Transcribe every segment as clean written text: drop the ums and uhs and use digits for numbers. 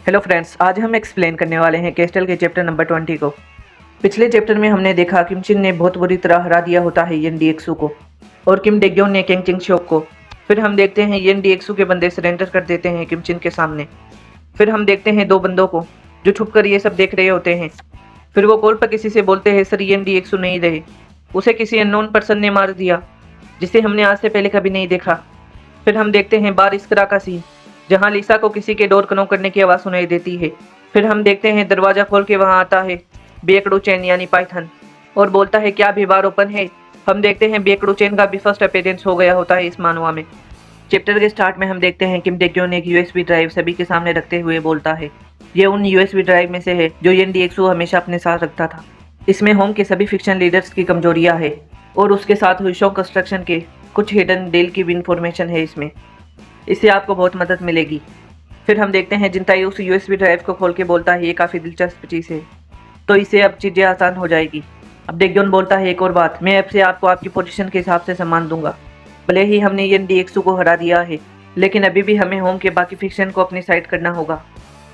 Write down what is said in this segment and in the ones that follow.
Hello friends, आज हम explain करने वाले हैं कैस्टल के चैप्टर नंबर 20 को। पिछले चैप्टर में हमने देखा किम चिन ने बहुत बुरी तरह हरा दिया होता है येन डीएक्सू को और किम डेग्योन ने केंग चिंग शोक को। फिर हम देखते हैं येन डीएक्सू के बंदे सरेंडर कर देते हैं किम चिन के सामने। फिर हम देखते हैं दो बंदों को जो छुप कर ये सब देख रहे होते हैं। फिर वो कॉल पर किसी से बोलते हैं सर येन डीएक्सू नहीं रहे, उसे किसी अननोन पर्सन ने मार दिया जिसे हमने आज से पहले कभी नहीं देखा। फिर हम देखते हैं बार इस्करा का सीन जहां लिसा को किसी के डोर कनॉक करने की आवाज़ सुनाई देती है। फिर हम देखते हैं दरवाज़ा खोल के वहां आता है बेकडू चैन यानी पाइथन और बोलता है क्या भी बार ओपन है। हम देखते हैं बेकडू चैन का भी फर्स्ट अपीयरेंस हो गया होता है इस मानवा में। चैप्टर के स्टार्ट में हम देखते हैं किम डेक्योन ने एक यूएसबी ड्राइव सभी के सामने रखते हुए बोलता है ये उन यूएसबी ड्राइव में से है जो येन डीएक्सू हमेशा अपने साथ रखता था। इसमें होम के सभी फिक्शन लीडर्स की कमजोरियाँ है और उसके साथ हुई शो कंस्ट्रक्शन के कुछ हिडन डील की भी इंफॉर्मेशन है इससे आपको बहुत मदद मिलेगी। फिर हम देखते हैं जिनताई उस यूएसबी ड्राइव को खोल के बोलता है ये काफ़ी दिलचस्प चीज़ है तो इससे अब चीज़ें आसान हो जाएगी। अब डेक्योन बोलता है एक और बात, मैं अब से आपको आपकी पोजीशन के हिसाब से सम्मान दूंगा। भले ही हमने येन डीएक्सू को हरा दिया है लेकिन अभी भी हमें होम के बाकी फिक्शन को अपनी साइड करना होगा।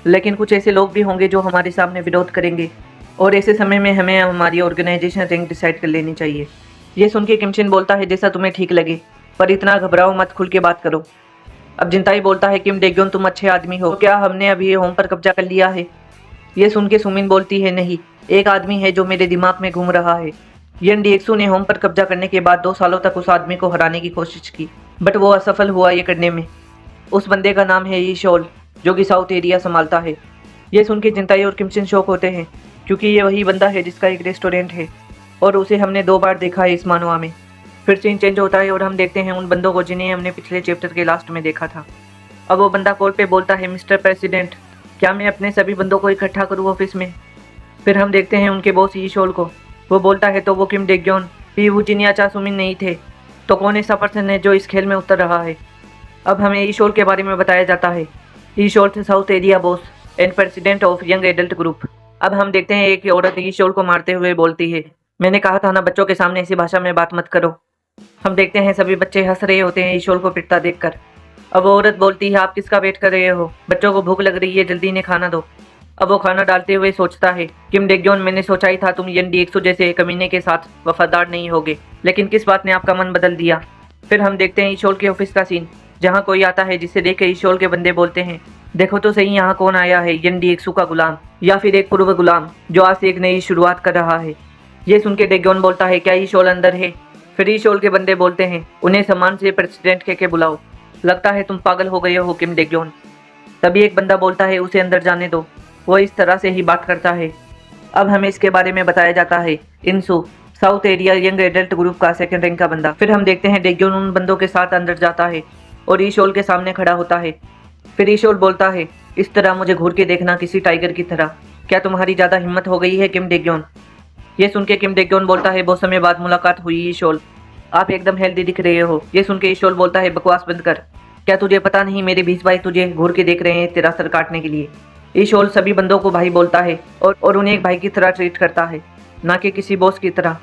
लेकिन कुछ ऐसे लोग भी होंगे जो हमारे सामने विरोध करेंगे और ऐसे समय में हमें हमारी ऑर्गेनाइजेशन रैंक डिसाइड कर लेनी चाहिए। ये सुन के किम चिन बोलता है जैसा तुम्हें ठीक लगे, पर इतना घबराओ मत, खुल के बात करो। अब जिनताई बोलता है किम डेक्योन तुम अच्छे आदमी हो, क्या हमने अभी होम पर कब्जा कर लिया है। ये सुन के सुमिन बोलती है नहीं, एक आदमी है जो मेरे दिमाग में घूम रहा है। येन डीएक्सू ने होम पर कब्जा करने के बाद 2 सालों तक उस आदमी को हराने की कोशिश की बट वो असफल हुआ ये करने में। उस बंदे का नाम है ईशोल जो कि साउथ एरिया संभालता है। ये सुन के जिनताई और किम चिन शॉक होते हैं क्योंकि ये वही बंदा है जिसका एक रेस्टोरेंट है और उसे हमने 2 बार देखा है इस मानवा में। फिर सीन चेंज होता है और हम देखते हैं उन बंदों को जिन्हें हमने पिछले चैप्टर के लास्ट में देखा था। अब वो बंदा कॉल पे बोलता है मिस्टर प्रेसिडेंट, क्या मैं अपने सभी बंदों को इकट्ठा करूँ ऑफिस में। फिर हम देखते हैं उनके बॉस ईशोल को, वो बोलता है तो वो किम डेक्योन पी वुजिन या चा सुमिन नहीं थे तो कौन ऐसा पर्सन है जो इस खेल में उतर रहा है। अब हमें ईशोल के बारे में बताया जाता है। ईशोल थे south area boss and president of young adult group. अब हम देखते हैं एक औरत ईशोल को मारते हुए बोलती है मैंने कहा था ना बच्चों के सामने ऐसी भाषा में बात मत करो। हम देखते हैं सभी बच्चे हंस रहे होते हैं ईशोल को पिटता देखकर। अब वो औरत बोलती है आप किसका वेट कर रहे हो, बच्चों को भूख लग रही है, जल्दी इन्हें खाना दो। अब वो खाना डालते हुए सोचता है किम डेक्योन मैंने सोचा ही था तुम येन डीएक्सू जैसे कमीने के साथ वफादार नहीं होगे, लेकिन किस बात ने आपका मन बदल दिया। फिर हम देखते हैं ईशोल के ऑफिस का सीन जहाँ कोई आता है जिसे देख के ईशोल के बंदे बोलते हैं देखो तो सही यहाँ कौन आया है, येन डीएक्सू का गुलाम या फिर एक पूर्व गुलाम जो आज से एक नई शुरुआत कर रहा है। ये सुन के डेक्योन बोलता है क्या ईशोल अंदर है। फिर ईशोल के बंदे बोलते हैं उन्हें सम्मान से प्रेसिडेंट कह के बुलाओ, लगता है तुम पागल हो गए हो किम डेक्योन। तभी एक बंदा बोलता है उसे अंदर जाने दो, वो इस तरह से ही बात करता है। अब हमें इसके बारे में बताया जाता है Insu south area young adult group का 2nd रैंक का बंदा। फिर हम देखते हैं डेक्योन उन बंदों के साथ अंदर जाता है और ईशोल के सामने खड़ा होता है। फिर ईशोल बोलता है इस तरह मुझे घूर के देखना किसी टाइगर की तरह, क्या तुम्हारी ज़्यादा हिम्मत हो गई है किम डेक्योन। ये सुन के किम डेक्योन बोलता है बहुत समय बाद मुलाकात हुई ईशोल, आप एकदम हेल्दी दिख रहे हो। ये सुन के ईशोल बोलता है बकवास बंद कर, क्या तुझे पता नहीं मेरे 20 भाई तुझे घूर के देख रहे हैं तेरा सर काटने के लिए। ईशोल सभी बंदों को भाई बोलता है और उन्हें एक भाई की तरह ट्रीट करता है, ना कि किसी बॉस की तरह।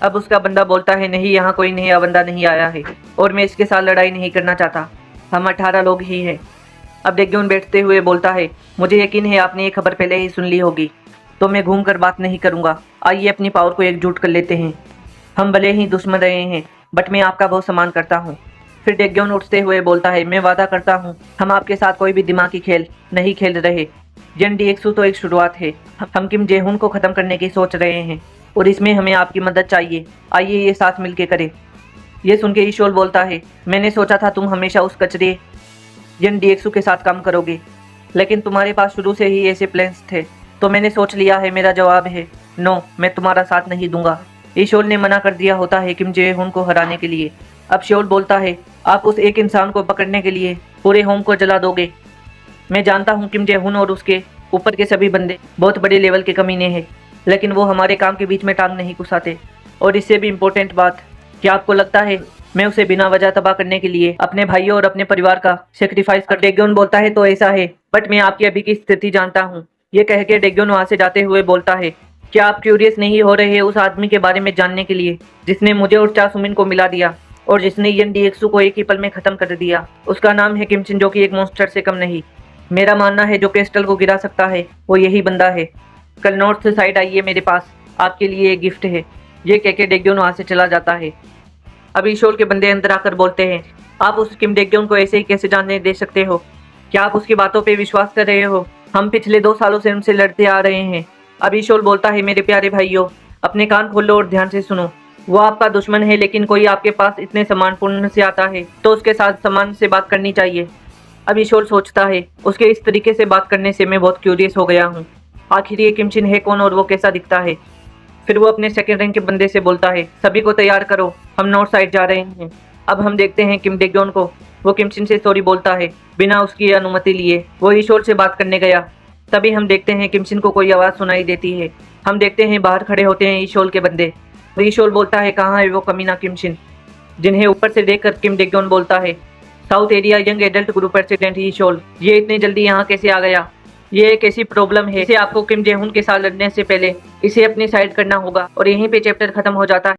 अब उसका बंदा बोलता है नहीं यहाँ कोई नया बंदा नहीं आया है और मैं इसके साथ लड़ाई नहीं करना चाहता, हम 18 लोग ही हैं। अब डेक्योन बैठते हुए बोलता है मुझे यकीन है आपने ये खबर पहले ही सुन ली होगी तो मैं घूम कर बात नहीं करूँगा, आइए अपनी पावर को एकजुट कर लेते हैं। हम भले ही दुश्मन रहे हैं बट मैं आपका बहुत सम्मान करता हूँ। फिर डेक्योन उठते हुए बोलता है मैं वादा करता हूँ हम आपके साथ कोई भी दिमागी खेल नहीं खेल रहे। येन डीएक्सू तो एक शुरुआत है, हम किम जेहुन को ख़त्म करने की सोच रहे हैं और इसमें हमें आपकी मदद चाहिए, आइए ये साथ मिलके करें। ये सुन के ईशोल बोलता है मैंने सोचा था तुम हमेशा उस कचरे येन डीएक्सू के साथ काम करोगे, लेकिन तुम्हारे पास शुरू से ही ऐसे प्लान्स थे तो मैंने सोच लिया है मेरा जवाब है नो, मैं तुम्हारा साथ नहीं दूंगा। ईशोल ने मना कर दिया होता है किम जेहुन को हराने के लिए। अब शोल बोलता है आप उस एक इंसान को पकड़ने के लिए पूरे होम को जला दोगे। मैं जानता हूँ किम जेहुन और उसके ऊपर के सभी बंदे बहुत बड़े लेवल के कमीने हैं, लेकिन वो हमारे काम के बीच में टांग नहीं घुसाते। और इससे भी इम्पोर्टेंट बात, क्या आपको लगता है मैं उसे बिना वजह तबाह करने के लिए अपने भाइयों और अपने परिवार का सेक्रीफाइस कर। डेक्योन बोलता है तो ऐसा है बट मैं आपकी अभी की स्थिति जानता हूँ। ये कह के डेक्योन वहाँ से जाते हुए बोलता है क्या आप क्यूरियस नहीं हो रहे उस आदमी के बारे में जानने के लिए जिसने मुझे और चा सुमिन को मिला दिया और जिसने येन डीएक्सू को एक ही पल में खत्म कर दिया। उसका नाम है किम चिन जो कि एक मॉन्स्टर से कम नहीं। मेरा मानना है जो क्रिस्टल को गिरा सकता है वो यही बंदा है। कल नॉर्थ साइड आइए मेरे पास, आपके लिए एक गिफ्ट है। ये कह के डेगयोन वहाँ से चला जाता है। अब ईशोल के बंदे अंदर आकर बोलते हैं, आप उस किम डेगयोन को ऐसे ही कैसे जाने दे सकते हो? क्या आप उसकी बातों पे विश्वास कर रहे हो? हम पिछले 2 सालों से उनसे लड़ते आ रहे हैं। अब ईशोल बोलता है, मेरे प्यारे भाइयों, अपने कान खोलो और ध्यान से सुनो। वो आपका दुश्मन है, लेकिन कोई आपके पास इतने सम्मानपूर्ण से आता है तो उसके साथ सम्मान से बात करनी चाहिए। अब ईशोल सोचता है, उसके इस तरीके से बात करने से मैं बहुत क्यूरियस हो गया हूँ। आखिर ये किम चिन है कौन और वो कैसा दिखता है? फिर वो अपने सेकंड रैंक के बंदे से बोलता है, सभी को तैयार करो, हम नॉर्थ साइड जा रहे हैं। अब हम देखते हैं किम डेगयोन को। वो किम चिन से सॉरी बोलता है बिना उसकी अनुमति लिए। वो ईशोल से बात करने गया, तभी हम देखते हैं किम चिन को कोई आवाज़ सुनाई देती है। हम देखते हैं बाहर खड़े होते हैं ईशोल के बंदे। ईशोल बोलता है, कहाँ है वो कमीना किम चिन? जिन्हें ऊपर से देखकर किम डेगयोन बोलता है, south area young adult group president ईशोल, ये इतने जल्दी यहाँ कैसे आ गया? ये एक ऐसी प्रॉब्लम है इसे आपको किम जेहुन के साथ लड़ने से पहले इसे अपनी साइड करना होगा। और यहीं पे चैप्टर खत्म हो जाता है।